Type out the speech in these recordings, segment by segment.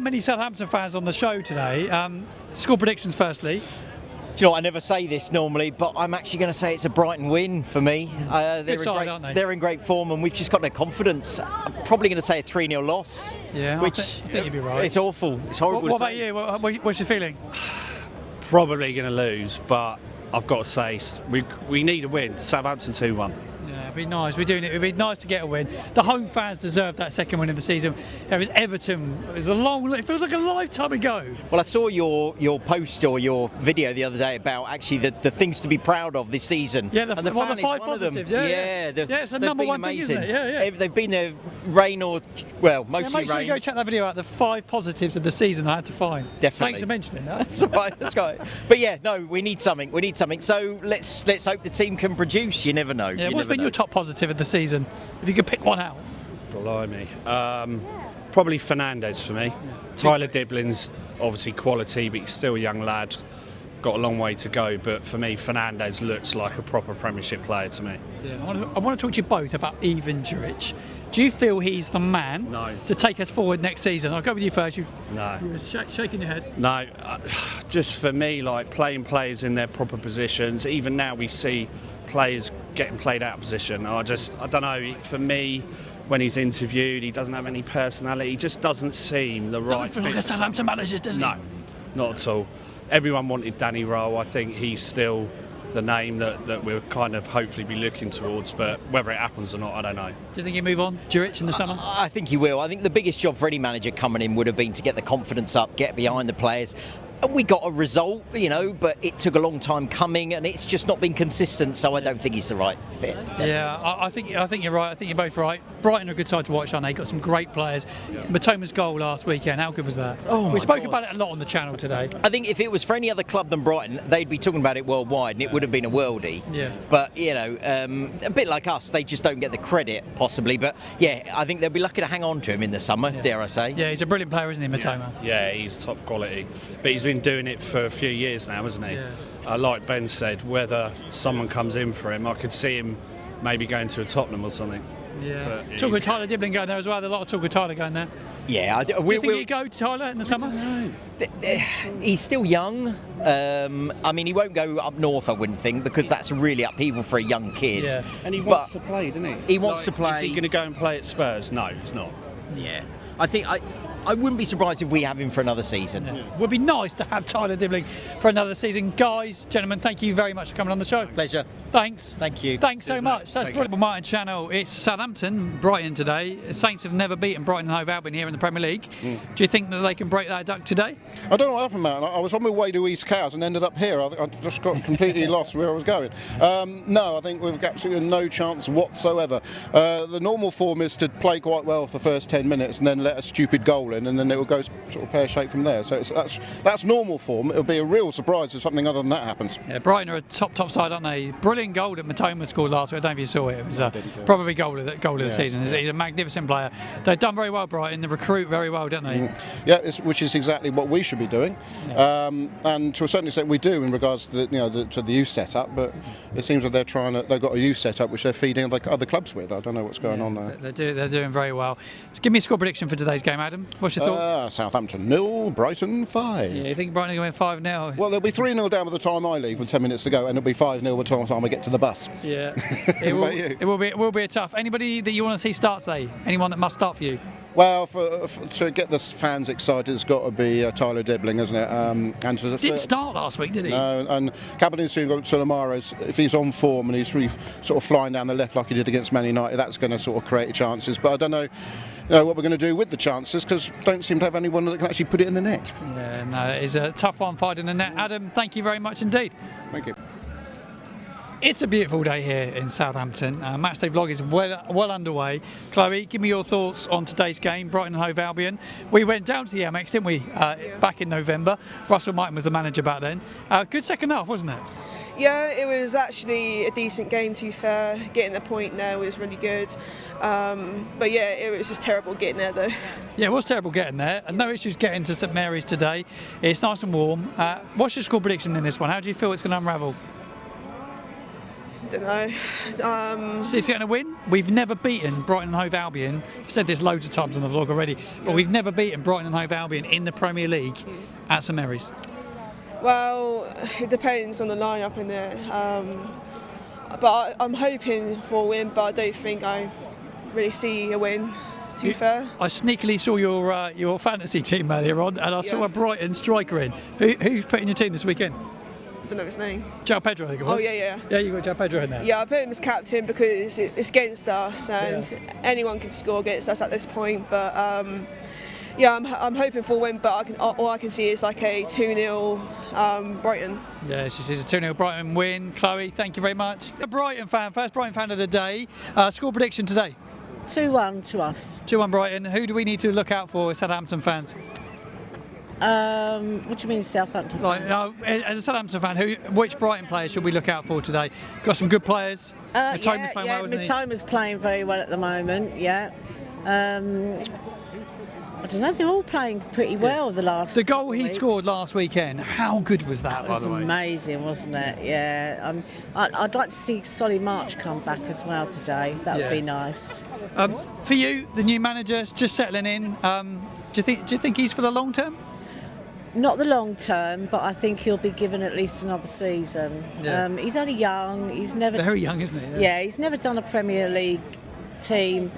Many Southampton fans on the show today. Score predictions firstly. Do you know what, I never say this normally, but I'm actually going to say it's a Brighton win for me. They're in great form, and we've just got no confidence. I'm probably going to say a 3-0 loss. Yeah, which I think you'd be right. It's awful. It's horrible. What about you? What's your feeling? Probably going to lose, but I've got to say we need a win. Southampton 2-1. It'd be nice. We're doing it. It'd be nice to get a win. The home fans deserve that second win of the season. It was Everton. It was it feels like a lifetime ago. Well, I saw your post or your video the other day about actually the things to be proud of this season. Yeah, the 5 positives. Yeah, it's the number one thing, isn't it? Yeah. They've been there, rain or mostly make sure rain. You go check that video out. The 5 positives of the season I had to find. Definitely. Thanks for mentioning that. That's right. That's right. But yeah, no, we need something. So let's hope the team can produce. You never know. Yeah. What's been your top positive of the season, if you could pick one out? Blimey. Probably Fernandes for me. Tyler Diblin's obviously quality, but he's still a young lad. Got a long way to go, but for me, Fernandes looks like a proper Premiership player to me. Yeah, I want to talk to you both about Ivan Juric. Do you feel he's the man to take us forward next season? I'll go with you first. No. You were shaking your head. No, just for me, like playing players in their proper positions. Even now we see players getting played out of position. I don't know. For me, when he's interviewed, he doesn't have any personality. He just doesn't seem the right fit. Doesn't feel like a Southampton manager, does he? No, not at all. Everyone wanted Danny Rowe. I think he's still the name that we'll kind of hopefully be looking towards, but whether it happens or not, I don't know. Do you think he'll move on, Juric, in the summer? I think he will. I think the biggest job for any manager coming in would have been to get the confidence up, get behind the players. And we got a result, but it took a long time coming, and it's just not been consistent. So I don't think he's the right fit. Definitely. Yeah, I think you're right. I think you're both right. Brighton are a good side to watch, aren't they? Got some great players. Yeah. Matoma's goal last weekend, how good was that? We spoke about it a lot on the channel today. I think if it was for any other club than Brighton, they'd be talking about it worldwide, and it would have been a worldie. Yeah. But a bit like us, they just don't get the credit, possibly. But yeah, I think they'll be lucky to hang on to him in the summer. Yeah. Dare I say? Yeah, he's a brilliant player, isn't he, Matoma? Yeah, he's top quality. But he's been doing it for a few years now, hasn't he? Yeah. Like Ben said, whether someone comes in for him, I could see him maybe going to a Tottenham or something. Yeah. Talk with Tyler Dibling going there as well. There's a lot of talk with Tyler going there. Yeah. Do you think he'd go, Tyler, in the summer? He's still young. I mean, he won't go up north, I wouldn't think, because that's really upheaval for a young kid. Yeah. And he wants to play, doesn't he? He wants to play. Is he going to go and play at Spurs? No, he's not. Yeah. I think I wouldn't be surprised if we have him for another season. Yeah. Would be nice to have Tyler Dibling for another season. Guys, gentlemen, thank you very much for coming on the show. Pleasure. Thanks. Thank you. Thanks so much. That's brilliant. Martin Channel. It's Southampton, Brighton today. Saints have never beaten Brighton and Hove Albion here in the Premier League. Do you think that they can break that duck today? I don't know what happened, man. I was on my way to East Cowes and ended up here. I just got completely lost where I was going. No, I think we've got absolutely no chance whatsoever. The normal form is to play quite well for the first 10 minutes and then let a stupid goal in, and then it will go sort of pear-shaped from there. So that's normal form. It'll be a real surprise if something other than that happens. Yeah, Brighton are a top side, aren't they? Brilliant goal that Matoma scored last week. I don't know if you saw it. It was probably goal of the season. He's a magnificent player. They've done very well, Brighton. They recruit very well, don't they? Yeah, which is exactly what we should be doing. Yeah. And to a certain extent we do in regards to the youth setup, but it seems that they've got a youth setup which they're feeding other clubs with. I don't know what's going on there. They're doing very well. Just give me a score prediction for today's game, Adam. What's your thoughts? Southampton 0, Brighton 5. Yeah, you think Brighton are going to win 5-0? Well, they'll be 3-0 down by the time I leave with 10 minutes to go, and it'll be 5-0 by the time I get to the bus. Yeah, it will be a tough. Anybody that you want to see start today? Anyone that must start for you? Well, to get the fans excited, it's got to be Tyler Dibling, isn't it? Didn't start last week, did he? No, and Caballin Solomaro, if he's on form and he's really sort of flying down the left like he did against Man United, that's going to sort of create chances. But I don't know what we're going to do with the chances, because don't seem to have anyone that can actually put it in the net. Yeah, no, it's a tough one fighting the net. Adam, thank you very much indeed. Thank you. It's a beautiful day here in Southampton. Matchday vlog is well underway. Chloe, give me your thoughts on today's game, Brighton and Hove Albion. We went down to the Amex, didn't we, back in November. Russell Martin was the manager back then. Good second half, wasn't it? Yeah, it was actually a decent game, to be fair. Getting the point there was really good. But yeah, it was just terrible getting there though. Yeah, it was terrible getting there. And no issues getting to St Mary's today. It's nice and warm. What's your score prediction in this one? How do you feel it's going to unravel? don't know. So it's going to win. We've never beaten Brighton and Hove Albion. I've said this loads of times on the vlog already, but we've never beaten Brighton and Hove Albion in the Premier League at St Mary's. Well, it depends on the lineup in there. But I'm hoping for a win, but I don't think I really see a win, to be fair. I sneakily saw your fantasy team earlier on, and I saw a Brighton striker in. Who's put in your team this weekend? I don't know his name. João Pedro, I think it was. Oh, yeah. Yeah, you got João Pedro in there. Yeah, I put him as captain because it's against us, and anyone can score against us at this point. But I'm hoping for a win, but all I can see is like a 2-0 Brighton. Yeah, she says a 2-0 Brighton win. Chloe, thank you very much. A Brighton fan, first Brighton fan of the day. Score prediction today? 2-1 to us. 2-1 Brighton. Who do we need to look out for as Southampton fans? What do you mean Southampton? As a Southampton fan, which Brighton players should we look out for today? Got some good players. Mitoma's playing well, isn't he? Mitoma's playing very well at the moment, yeah. I don't know, they're all playing pretty well the last The goal he weeks. scored last weekend, how good was that, by the way? It was amazing, wasn't it? Yeah. I'd like to see Solly March come back as well today. That would be nice. For you, the new manager's just settling in. Do you think he's for the long term? Not the long term, but I think he'll be given at least another season. Yeah. He's only young. He's never Very young, isn't he? Yeah, he's never done a Premier League team.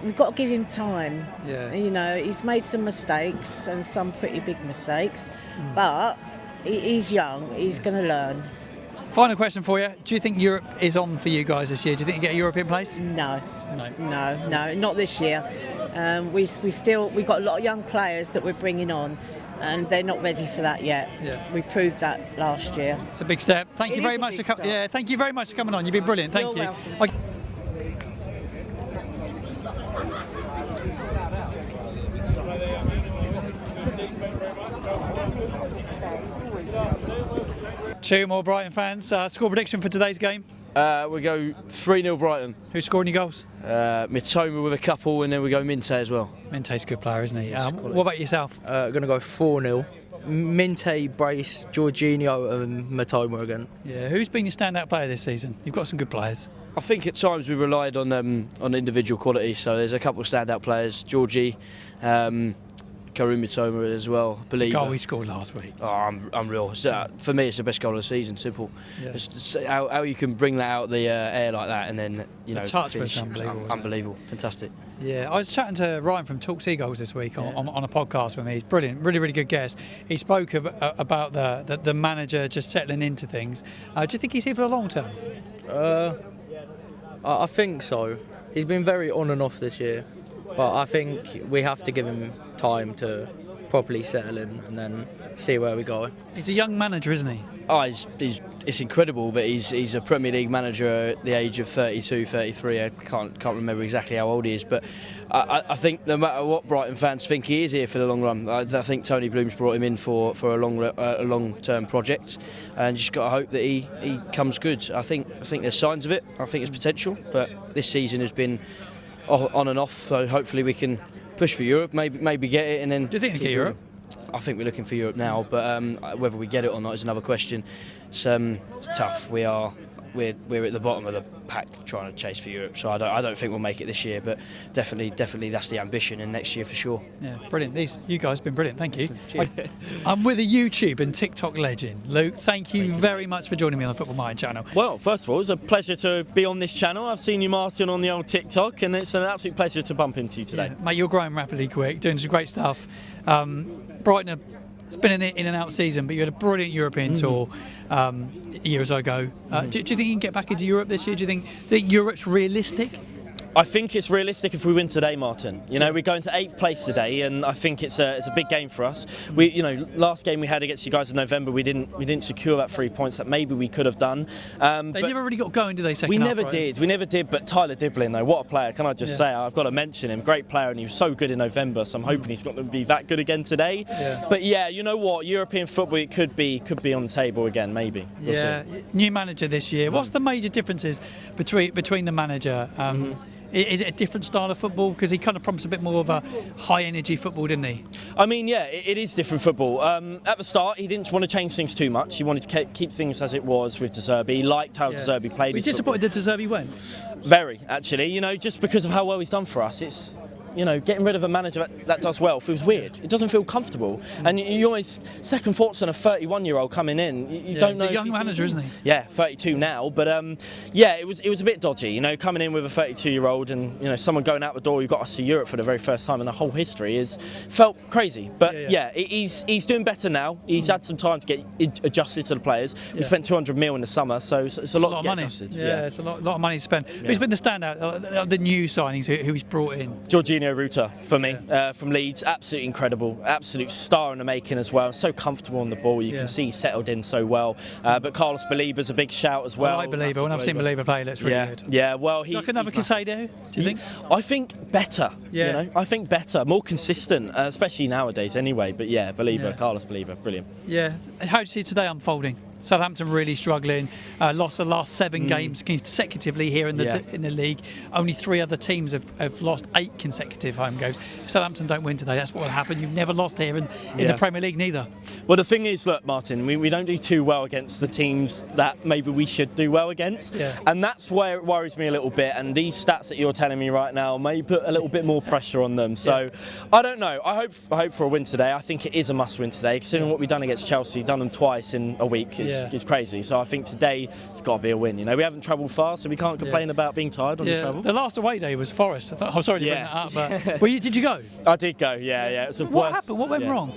We've got to give him time. Yeah. You know, he's made some mistakes and some pretty big mistakes, but he's young. He's going to learn. Final question for you. Do you think Europe is on for you guys this year? Do you think you get a European place? No, No. not this year. We've got a lot of young players that we're bringing on, and they're not ready for that yet. Yeah. We proved that last year. It's a big step. Thank It you is very a much big for coming. step. Yeah, thank you very much for coming on. You've been brilliant. Thank You're you. welcome. Two more Brighton fans. Score prediction for today's game. We go 3-0 Brighton. Who's scoring your goals? Mitoma with a couple, and then we go Minte as well. Minte's a good player, isn't he? What about yourself? Going to go 4-0. Minte, Brace, Jorginho and Mitoma again. Yeah. Who's been your standout player this season? You've got some good players. I think at times we've relied on individual quality, so there's a couple of standout players. Georgie, Karim Mitoma as well. Believer. Goal he scored last week. Oh, unreal. So, for me, it's the best goal of the season. Simple. Yeah. It's how you can bring that out the air like that, and then The touch was finish. unbelievable, wasn't it? Unbelievable. Fantastic. Yeah, I was chatting to Ryan from Talk Seagulls this week on a podcast with me. He's brilliant, really good guest. He spoke about the manager just settling into things. Do you think he's here for the long term? I think so. He's been very on and off this year, but I think we have to give him time to properly settle in and then see where we go. He's a young manager, isn't he? Oh, it's incredible that he's a Premier League manager at the age of 32, 33. I can't remember exactly how old he is, but I think no matter what Brighton fans think, he is here for the long run. I think Tony Bloom's brought him in for a long-term project, and just got to hope that he comes good. I think there's signs of it. I think there's potential, but this season has been on and off. So hopefully we can push for Europe, maybe get it, and then. Do you think they get Europe? I think we're looking for Europe now, but whether we get it or not is another question. It's tough. We're at the bottom of the pack trying to chase for Europe, so I don't think we'll make it this year, but definitely that's the ambition, and next year for sure. Yeah, brilliant. You guys have been brilliant. Thank you. I'm with a YouTube and TikTok legend, Luke. Thank you very much for joining me on the Football Mind channel. Well, first of all, it's a pleasure to be on this channel. I've seen you, Martin, on the old TikTok, and it's an absolute pleasure to bump into you today. Yeah, mate, you're growing rapidly quick, doing some great stuff. Brighton, it's been an in and out season, but you had a brilliant European tour years ago. Do you think you can get back into Europe this year? Do you think Europe's realistic? I think it's realistic if we win today, Martin. You know, we're going to 8th place today, and I think it's a big game for us. Last game we had against you guys in November, we didn't secure that 3 points that maybe we could have done. They never really got going, did they? We never did. But Tyler Diblin, though, what a player! Can I just say? I've got to mention him. Great player, and he was so good in November. So I'm hoping he's got to be that good again today. Yeah. But yeah, you know what? European football, it could be on the table again, maybe. We'll see. New manager this year. What's the major differences between the manager? Is it a different style of football? Because he kind of promised a bit more of a high-energy football, didn't he? I mean, yeah, it is different football. At the start, he didn't want to change things too much. He wanted to keep things as it was with De Zerbi. He liked how De Zerbi played. Were you disappointed that De Zerbi went? Very, actually. You know, just because of how well he's done for us, it's... You know, getting rid of a manager that does well feels weird. It doesn't feel comfortable. And you always second thoughts on a 31-year-old coming in. You don't know. He's a young manager, isn't he? Yeah, 32 now. But yeah, it was a bit dodgy. You know, coming in with a 32-year-old and someone going out the door who got us to Europe for the very first time in the whole history felt crazy. But yeah, he's doing better now. He's had some time to get adjusted to the players. We spent 200 mil in the summer, so it's a lot to get money. adjusted. Yeah, it's a lot of money to spend. Who's been the standout? The new signings who he's brought in? Jorginho Ruta for me, from Leeds, absolutely incredible, absolute star in the making as well. So comfortable on the ball, you can see he's settled in so well. But Carlos Balíber's a big shout as well. I like Balíber. When I've seen Balíber play, that's really good. Yeah, well, like another Caicedo, do you think? I think better. You know, I think better, more consistent, especially nowadays anyway. But yeah, Balíber, Carlos Balíber, brilliant. Yeah. How do you see today unfolding? Southampton really struggling, lost the last 7 games consecutively here in the league. Only 3 other teams have lost 8 consecutive home games. If Southampton don't win today, that's what will happen. You've never lost here in the Premier League neither. Well, the thing is, look, Martin, we don't do too well against the teams that maybe we should do well against. And that's where it worries me a little bit. And these stats that you're telling me right now may put a little bit more pressure on them. So I don't know. I hope for a win today. I think it is a must win today, considering what we've done against Chelsea, done them twice in a week. It's crazy. So I think today it's got to be a win. You know, we haven't travelled far, so we can't complain about being tired on the travel. The last away day was Forest. I'm sorry to bring that up, but did you go? I did go. Yeah. It was what happened? What went wrong?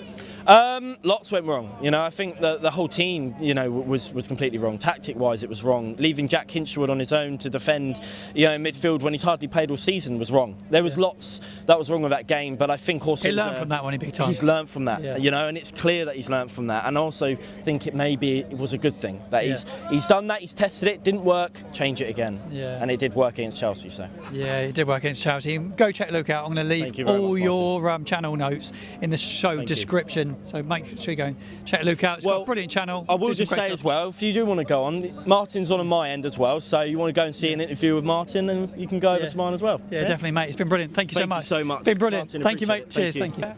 Lots went wrong. You know, I think the whole team, was completely wrong. Tactic-wise, it was wrong. Leaving Jack Hinchwood on his own to defend, in midfield when he's hardly played all season was wrong. There was lots that was wrong with that game, but I think also he learned from that when he big time. He's learned from that, and it's clear that he's learned from that. And I also think it was a good thing that he's done that. He's tested it, didn't work, change it again. And it did work against Chelsea. So it did work against Chelsea. Go check Luke out. I'm going to leave all your channel notes in the show description. So make sure you go and check Luke out. It's got a brilliant channel. I will just say as well, if you do want to go on, Martin's on my end as well. So you want to go and see an interview with Martin, then you can go over to mine as well. Yeah, definitely, mate. It's been brilliant. Thank you so much. Thank you so much. Been brilliant. Martin, thank you, mate. Cheers. Thank you.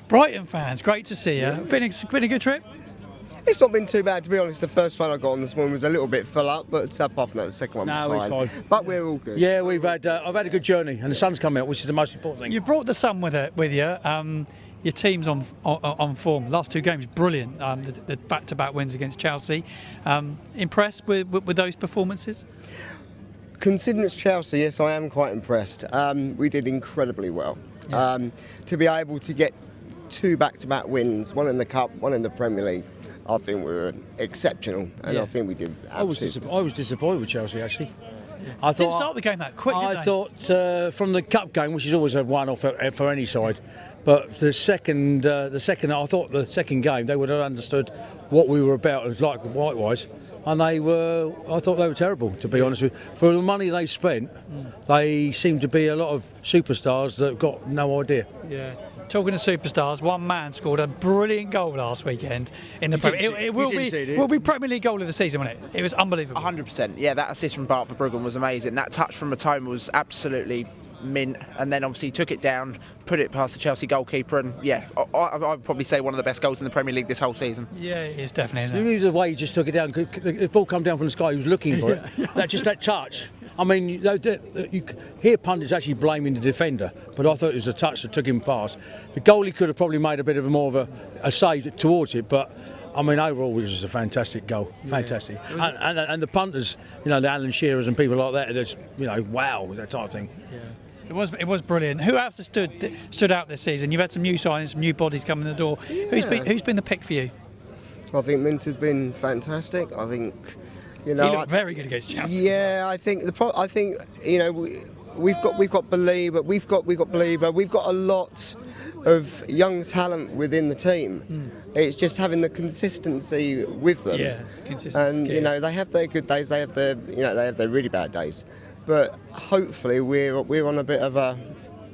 Brighton fans, great to see you. Been a good trip. It's not been too bad, to be honest. The first one I got on this morning was a little bit full up, but apart from that, the second one was fine. But we're all good. Yeah, I've had a good journey, and the sun's come out, which is the most important thing. You brought the sun with you. Your team's on form. Last 2 games, brilliant. The back-to-back wins against Chelsea. Impressed with those performances? Considering it's Chelsea, yes, I am quite impressed. We did incredibly well. To be able to get 2 back-to-back wins, one in the Cup, one in the Premier League, I think we were exceptional, and I think we did absolutely. I was disappointed with Chelsea, actually. I thought, didn't start the game that quick, did they? Thought from the Cup game, which is always a one-off for any side, but the second, I thought the second game they would have understood what we were about, as like White-wise, and I thought they were terrible, to be honest with you. For the money they spent, they seem to be a lot of superstars that got no idea. Yeah. Talking of superstars, one man scored a brilliant goal last weekend in the Premier League. It will be Premier League goal of the season, won't it? It was unbelievable. 100%. Yeah, that assist from Bart for Bruggen was amazing. That touch from Matoma was absolutely mint, and then obviously took it down, put it past the Chelsea goalkeeper, and I'd probably say one of the best goals in the Premier League this whole season. Yeah, it is definitely, isn't it? The way he just took it down, the ball come down from the sky, he was looking for it. That touch. I mean, you hear pundits actually blaming the defender, but I thought it was a touch that took him past. The goalie could have probably made a bit of more of a save towards it, but I mean, overall, it was just a fantastic goal. Fantastic. And the punters, the Alan Shearers and people like that, just, wow, that type of thing. Yeah. It was brilliant. Who else has stood out this season? You've had some new signings, some new bodies coming in the door. Yeah. Who's been the pick for you? I think Minter's been fantastic. I think he looked very good against Chelsea. Yeah, I think we've got Balíber, we've got a lot of young talent within the team. It's just having the consistency with them. Yeah, consistency. And they have their good days, they have their really bad days. But hopefully we're on a bit of a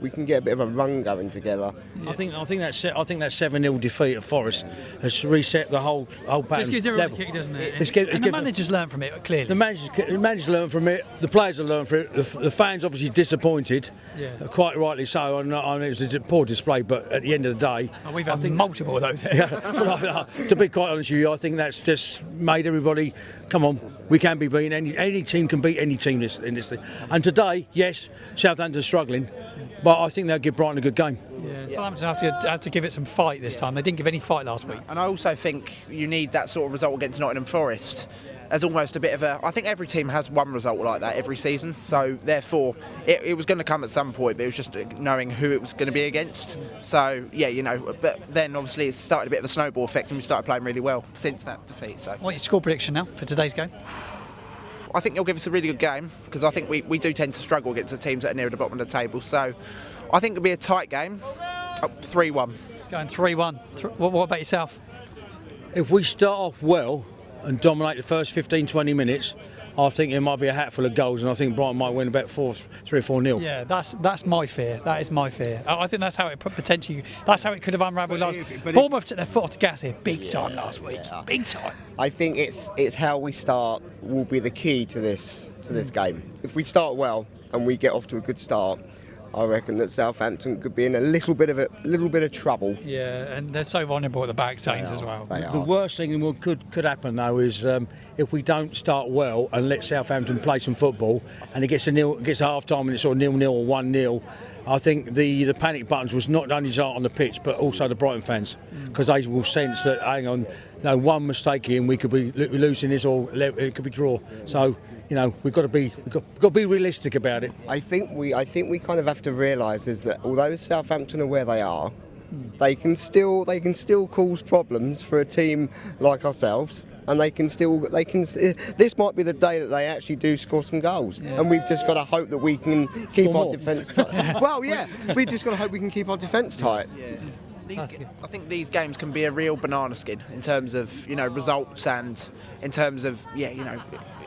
we can get a bit of a run going together. Yeah. I think that 7-0 defeat at Forest has reset the whole pattern. Just gives everyone a kick, doesn't it? And the managers learn from it, clearly. The managers learn from it. The players have learned from it. The fans obviously disappointed, quite rightly so. And it was a poor display, but at the end of the day, we've had multiple of those here. To be quite honest with you, I think that's just made everybody come on. We can be beaten. Any team can beat any team in this thing. And today, yes, Southampton's struggling, but I think they'll give Brighton a good game. Yeah, Southampton have to give it some fight this time. They didn't give any fight last week. And I also think you need that sort of result against Nottingham Forest as almost a bit of a... I think every team has one result like that every season, so therefore it was going to come at some point, but it was just knowing who it was going to be against. So, yeah, you know, but then obviously it started a bit of a snowball effect and we started playing really well since that defeat. So, what's your score prediction now for today's game? I think you'll give us a really good game because I think we do tend to struggle against the teams that are near the bottom of the table. So I think it'll be a tight game, 3-1. Going 3-1. What about yourself? If we start off well and dominate the first 15-20 minutes, I think there might be a hatful of goals, and I think Brighton might win about 3-4-0. Yeah, that's my fear. That is my fear. I think that's how it potentially. That's how it could have unravelled last. Bournemouth took their foot off the gas here, big time last week. Big time. I think it's how we start will be the key to this game. If we start well and we get off to a good start, I reckon that Southampton could be in a little bit of trouble. Yeah, and they're so vulnerable at the back, Saints, as well. The worst thing that could happen though is if we don't start well and let Southampton play some football, and it gets a half time and it's sort of 0-0 or 1-0. I think the panic buttons was not only on the pitch but also the Brighton fans, because they will sense that hang on, no, one mistake here and we could be losing this, or it could be draw. So, you know, we've got to be realistic about it. I think we kind of have to realise is that although Southampton are where they are, they can still cause problems for a team like ourselves. And this might be the day that they actually do score some goals, and we've just got to hope that we can keep our defence tight. Well, yeah, we've just got to hope we can keep our defence tight. Yeah. I think these games can be a real banana skin in terms of, you know, results, and in terms of, yeah, you know,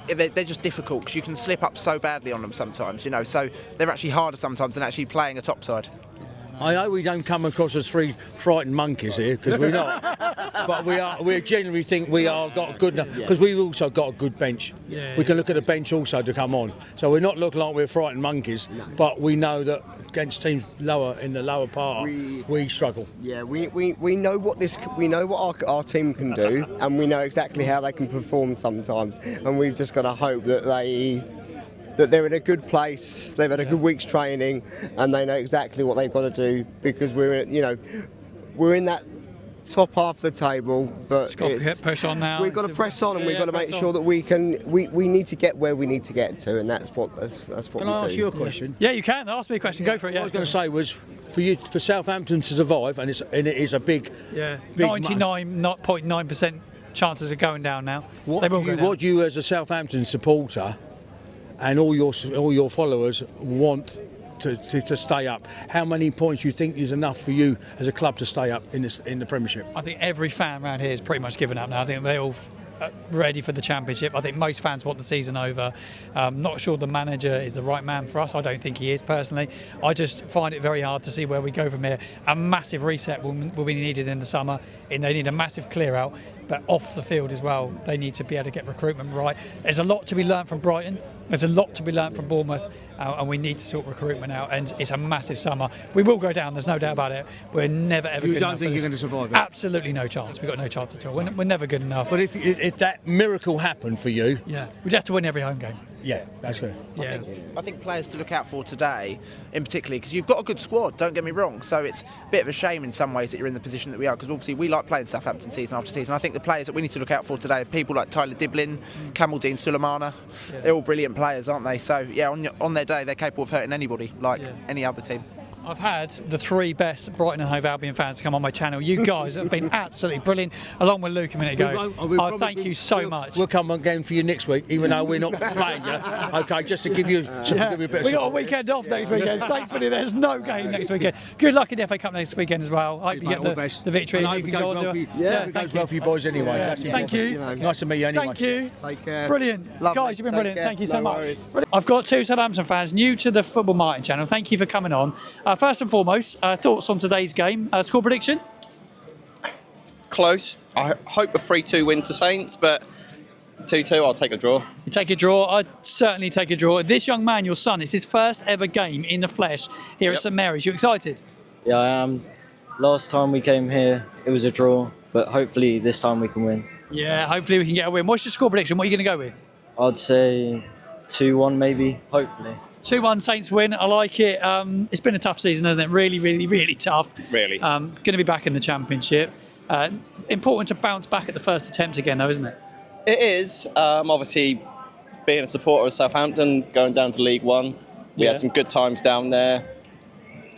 they're just difficult because you can slip up so badly on them sometimes, you know, so they're actually harder sometimes than actually playing a top side. I hope we don't come across as three frightened monkeys here, because we're not. But we generally think we are got good enough, because we've also got a good bench. We can look at the bench also to come on. So we're not looking like we're frightened monkeys, but we know that against teams in the lower part, we struggle. Yeah, we know what our team can do, and we know exactly how they can perform sometimes, and we've just got to hope that they're in a good place, they've had a good week's training, and they know exactly what they've got to do, because we're in that top half of the table, but it's push on now. We've got to press on, and we've got to make sure that we need to get where we need to get to, and that's what we do. Can I ask you a question? Yeah, you can. Ask me a question. Go for it. Yeah. What I was going to say was for Southampton to survive, and it is a big 99.9% chances of going down now. What do you as a Southampton supporter and all your followers want to stay up? How many points do you think is enough for you as a club to stay up in the Premiership? I think every fan around here is pretty much given up now. I think they're all ready for the Championship. I think most fans want the season over. Not sure the manager is the right man for us. I don't think he is, personally. I just find it very hard to see where we go from here. A massive reset will be needed in the summer, and they need a massive clear out. But off the field as well, they need to be able to get recruitment right. There's a lot to be learnt from Brighton. There's a lot to be learnt from Bournemouth, and we need to sort recruitment out. And it's a massive summer. We will go down. There's no doubt about it. We're never ever. You don't think you're going to survive it? Absolutely no chance. We've got no chance at all. We're never good enough. But if that miracle happened for you, we'd have to win every home game. Yeah, that's good. Yeah. I think players to look out for today, in particular, because you've got a good squad, don't get me wrong, so it's a bit of a shame in some ways that you're in the position that we are, because obviously we like playing Southampton season after season. I think the players that we need to look out for today are people like Tyler Diblin, Kamaldeen Sulemana. They're all brilliant players, aren't they? So, yeah, on their day, they're capable of hurting anybody, like any other team. I've had the three best Brighton and Hove Albion fans to come on my channel. You guys have been absolutely brilliant, along with Luke a minute ago. Thank you so much. We'll come again for you next week, even though we're not playing you. Okay, just to give you a bit of we got a weekend off next weekend. Thankfully, there's no game next weekend. Good luck in the FA Cup next weekend as well. I hope you get the victory. And you can go on it goes well for you boys anyway. Thank you. Nice to meet you anyway. Thank you. Take care. Brilliant. Guys, you've been brilliant. Thank you so much. I've got two Southampton fans new to the Football Martin channel. Thank you for coming on. First and foremost, thoughts on today's game. Score prediction? Close. I hope a 3-2 win to Saints, but 2-2, I'll take a draw. You take a draw? I'd certainly take a draw. This young man, your son, it's his first ever game in the flesh here at St Mary's. You excited? Yeah, I am. Last time we came here, it was a draw, but hopefully this time we can win. Yeah, hopefully we can get a win. What's your score prediction? What are you going to go with? I'd say 2-1 maybe, hopefully. 2-1 Saints win. I like it. It's been a tough season, hasn't it? Really, really, really tough. Really. Going to be back in the Championship. Important to bounce back at the first attempt again, though, isn't it? It is. Obviously, being a supporter of Southampton, going down to League One, we had some good times down there.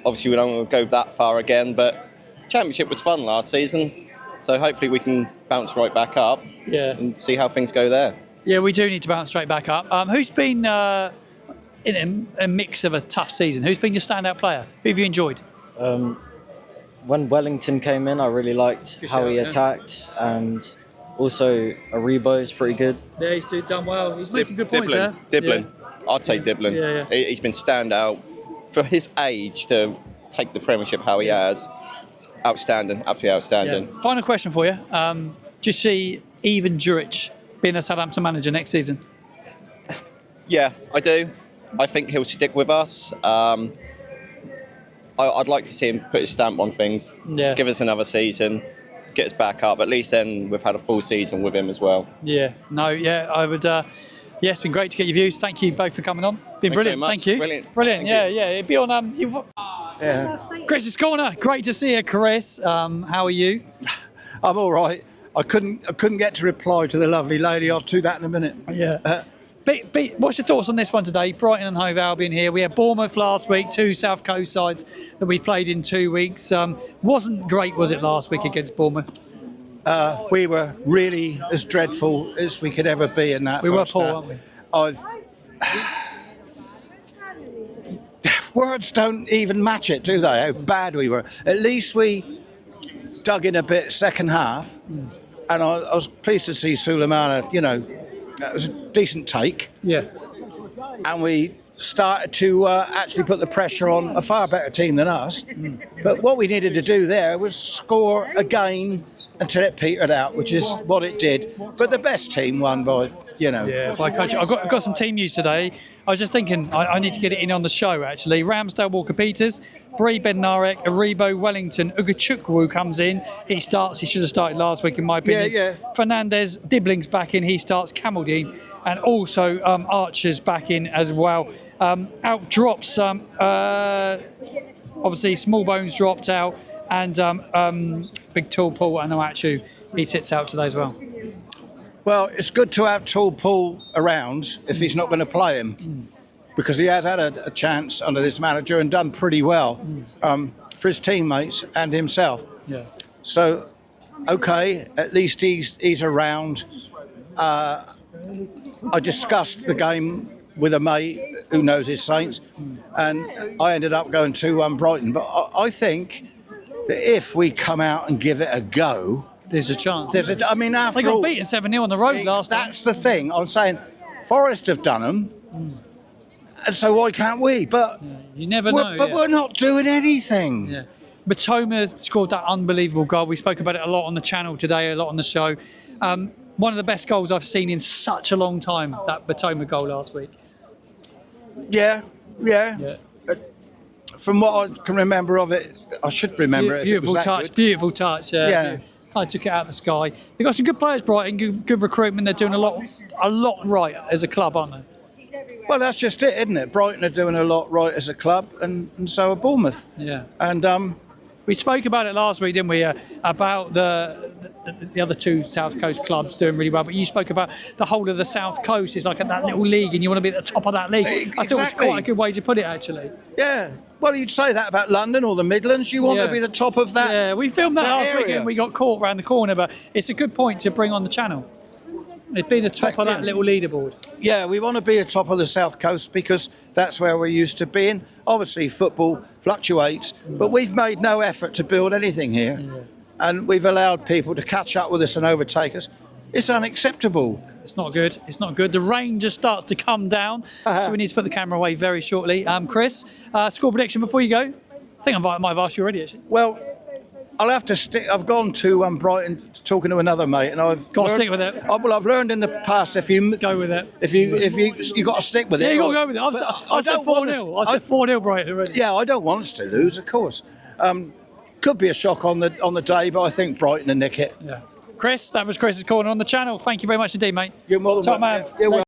Obviously, we don't want to go that far again, but Championship was fun last season. So hopefully we can bounce right back up and see how things go there. Yeah, we do need to bounce straight back up. Who's been in a mix of a tough season? Who's been your standout player? Who have you enjoyed? When Wellington came in, I really liked how he attacked, and also Aribo is pretty good. Yeah, he's done well. He's made some good points there. Diblin. Yeah. I'd say Diblin. Yeah. He's been standout. For his age to take the Premiership how he has, outstanding, absolutely outstanding. Yeah. Final question for you. Do you see Ivan Juric being the Southampton manager next season? Yeah, I do. I think he'll stick with us. I'd like to see him put his stamp on things. Yeah. Give us another season, get us back up. At least then we've had a full season with him as well. Yeah. No, yeah, I would... yeah, it's been great to get your views. Thank you both for coming on. Been brilliant. Thank you. Brilliant. Yeah. It'd be on. Chris's Corner. Great to see you, Chris. How are you? I'm all right. I couldn't get to reply to the lovely lady. I'll do that in a minute. Yeah. What's your thoughts on this one today? Brighton and Hove Albion here. We had Bournemouth last week, 2 South Coast sides that we played in 2 weeks. Wasn't great, was it, last week against Bournemouth? We were really as dreadful as we could ever be in that. We were poor, weren't we? Words don't even match it, do they? How bad we were. At least we dug in a bit second half, and I was pleased to see Suleimana. That was a decent take. Yeah. And we started to actually put the pressure on a far better team than us. But what we needed to do there was score again until it petered out, which is what it did. But the best team won by, Yeah, by coach. I've got some team news today. I was just thinking I need to get it in on the show, actually. Ramsdale, Walker-Peters, Bree, Bednarek, Aribo, Wellington, Ugachukwu comes in. He starts. He should have started last week, in my opinion. Yeah. Fernandez, Dibling's back in. He starts. Camaldine. And also Archer's back in as well. Out drops, obviously Smallbones dropped out, and Big Tall Paul and Oachu, he sits out today as well. Well, it's good to have Tall Paul around if he's not going to play him, because he has had a chance under this manager and done pretty well for his teammates and himself. Yeah. So, okay, at least he's around. I discussed the game with a mate who knows his Saints, and I ended up going 2-1 Brighton. But I think that if we come out and give it a go, there's a chance. After they got beaten 7-0 on the road last time. That's the thing. I'm saying Forest have done them, and so why can't we? But you never know. But we're not doing anything. Yeah. Matoma scored that unbelievable goal. We spoke about it a lot on the channel today, a lot on the show. One of the best goals I've seen in such a long time, that Matoma goal last week. Yeah. From what I can remember of it, I should remember it. Beautiful if it was touch, that good. beautiful touch. Yeah. Kind of took it out of the sky. They've got some good players, Brighton, good recruitment. They're doing a lot right as a club, aren't they? Well, that's just it, isn't it? Brighton are doing a lot right as a club, and so are Bournemouth. Yeah. And we spoke about it last week, didn't we? About the other 2 South Coast clubs doing really well. But you spoke about the whole of the South Coast. It's like that little league, and you want to be at the top of that league. Exactly. I thought it was quite a good way to put it, actually. Yeah. Well, you'd say that about London or the Midlands. You want to be the top of that. Yeah, we filmed that last week and we got caught around the corner. But it's a good point to bring on the channel. It'd be the top of that little leaderboard. Yeah, we want to be at top of the South Coast because that's where we're used to being. Obviously, football fluctuates, but we've made no effort to build anything here. Yeah. And we've allowed people to catch up with us and overtake us. It's unacceptable. It's not good. It's not good. The rain just starts to come down, so we need to put the camera away very shortly. Chris, score prediction before you go? think I might have asked you already, actually. Well, I'll have to stick. I've gone to Brighton talking to another mate, and I've got to stick with it. Well, I've learned in the past if you go with it, if you got to stick with it. Yeah, you got to go with it. I said 4-0. I said 4-0 Brighton already. Yeah, I don't want us to lose, of course. Could be a shock on the day, but I think Brighton will nick it. Yeah. Chris, that was Chris's corner on the channel. Thank you very much indeed, mate. You're more than top man. You're welcome.